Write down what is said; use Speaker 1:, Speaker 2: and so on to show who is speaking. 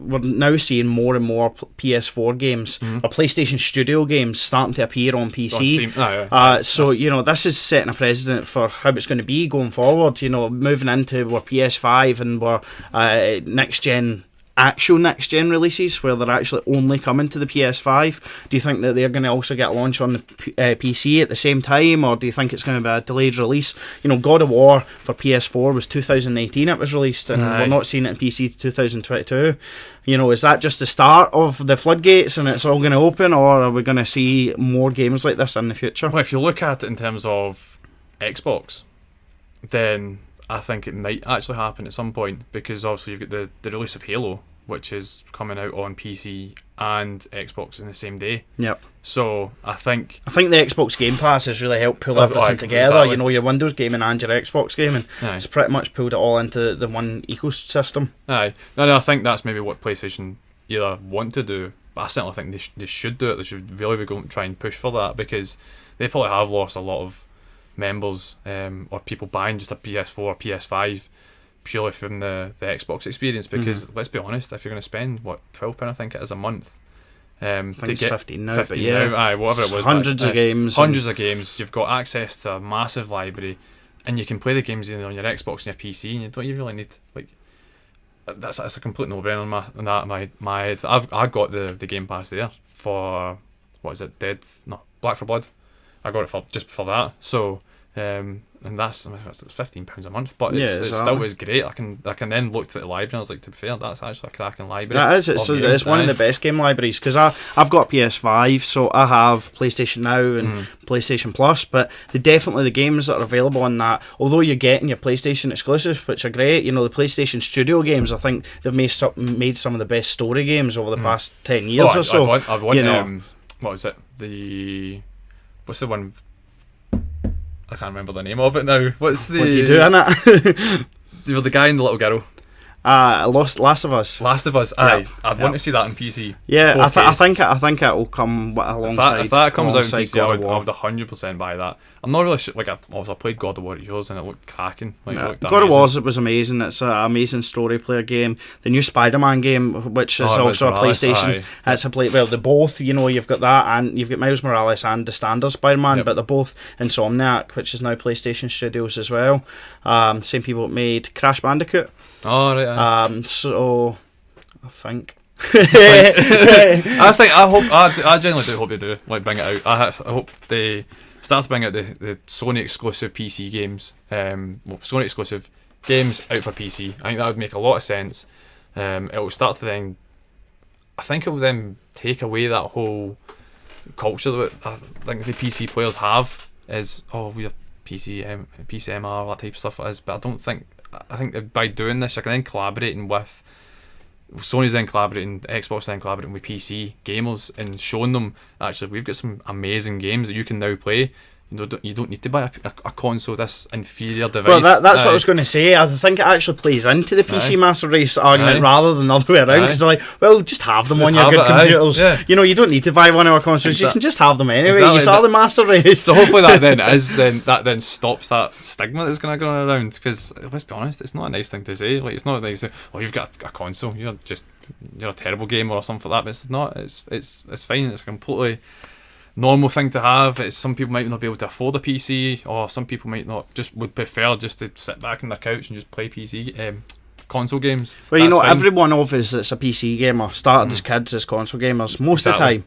Speaker 1: we're now seeing more and more PS4 games or PlayStation Studio games starting to appear on PC.
Speaker 2: On Steam.
Speaker 1: So this is setting a precedent for how it's going to be going forward. Moving into where PS5 and where actual next gen releases where they're actually only coming to the PS5. Do you think that they're going to also get launched on the PC at the same time, or do you think it's going to be a delayed release? God of War for PS4 was 2018 it was released, and we're not seeing it in PC to 2022. Is that just the start of the floodgates and it's all going to open, or are we going to see more games like this in the future?
Speaker 2: Well, if you look at it in terms of Xbox, then I think it might actually happen at some point, because obviously you've got the release of Halo, which is coming out on PC and Xbox in the same day.
Speaker 1: Yep.
Speaker 2: So I think
Speaker 1: the Xbox Game Pass has really helped pull everything together.
Speaker 2: Exactly.
Speaker 1: Your Windows gaming and your Xbox gaming. It's pretty much pulled it all into the one ecosystem.
Speaker 2: Aye. No, I think that's maybe what PlayStation either want to do, but I certainly think they should do it. They should really be going to try and push for that, because they probably have lost a lot of members or people buying just a PS4 or PS5 purely from the Xbox experience, because let's be honest, if you're going to spend £12 I think it is a month,
Speaker 1: I think it's 15 now,
Speaker 2: 15
Speaker 1: but yeah,
Speaker 2: now, whatever it was,
Speaker 1: hundreds of games,
Speaker 2: you've got access to a massive library, and you can play the games either on your Xbox and your PC, and you don't even really need that's a complete no-brainer on my head. I've got the Game Pass there for Black 4 Blood. I got it just for that. So and that's it's £15 a month, but it still is great. I can then look to the library and I was like, to be fair, that's actually a cracking library.
Speaker 1: That is. It's one of the best game libraries, because I've got PS5, so I have PlayStation Now and PlayStation Plus, but the games that are available on that, although you're getting your PlayStation exclusives, which are great, the PlayStation Studio games, I think they've made some of the best story games over the past 10 years or so.
Speaker 2: I've won what was it? What's the one? I can't remember the name of it now. What do you
Speaker 1: do in it?
Speaker 2: You're the guy and the little girl.
Speaker 1: Last of Us.
Speaker 2: Last of Us. Aye, I'd want to see that on PC.
Speaker 1: Yeah, I think it will come alongside.
Speaker 2: If that comes out on PC, I would
Speaker 1: 100%
Speaker 2: buy that. I'm not really sure. I played God of War at yours and it looked cracking.
Speaker 1: God of War was amazing. It's an amazing story player game. The new Spider-Man game, which is also a PlayStation. It's they're both. You've got that, and you've got Miles Morales and the standard Spider-Man, but they're both Insomniac, which is now PlayStation Studios as well. Same people that made Crash Bandicoot.
Speaker 2: Oh right.
Speaker 1: So I think.
Speaker 2: I genuinely do hope they do bring it out. I hope they start to bring out the Sony exclusive PC games. Sony exclusive games out for PC. I think that would make a lot of sense. It will start to then. I think it will then take away that whole culture that I think the PC players have is we're PCMR, that type of stuff it is. But I think that by doing this, I can then collaborating with Sony's then collaborating, Xbox then collaborating with PC gamers and showing them actually we've got some amazing games that you can now play. You don't need to buy a console, this inferior device.
Speaker 1: Well, that's what I was going to say. I think it actually plays into the PC Master Race argument rather than the other way around, because they're like, just have them on your good computers. You don't need to buy one of our consoles. You can just have them anyway. Exactly. You saw the Master Race.
Speaker 2: So hopefully that then stops that stigma that's going to go around, because let's be honest, it's not a nice thing to say. It's not nice to say, you've got a console, you're a terrible gamer or something like that. But it's not. It's fine. It's completely normal thing to have. It's some people might not be able to afford a PC, or some people might not, just would prefer just to sit back on their couch and just play console games.
Speaker 1: Well, every one of us that's a PC gamer started as kids as console gamers most of the time.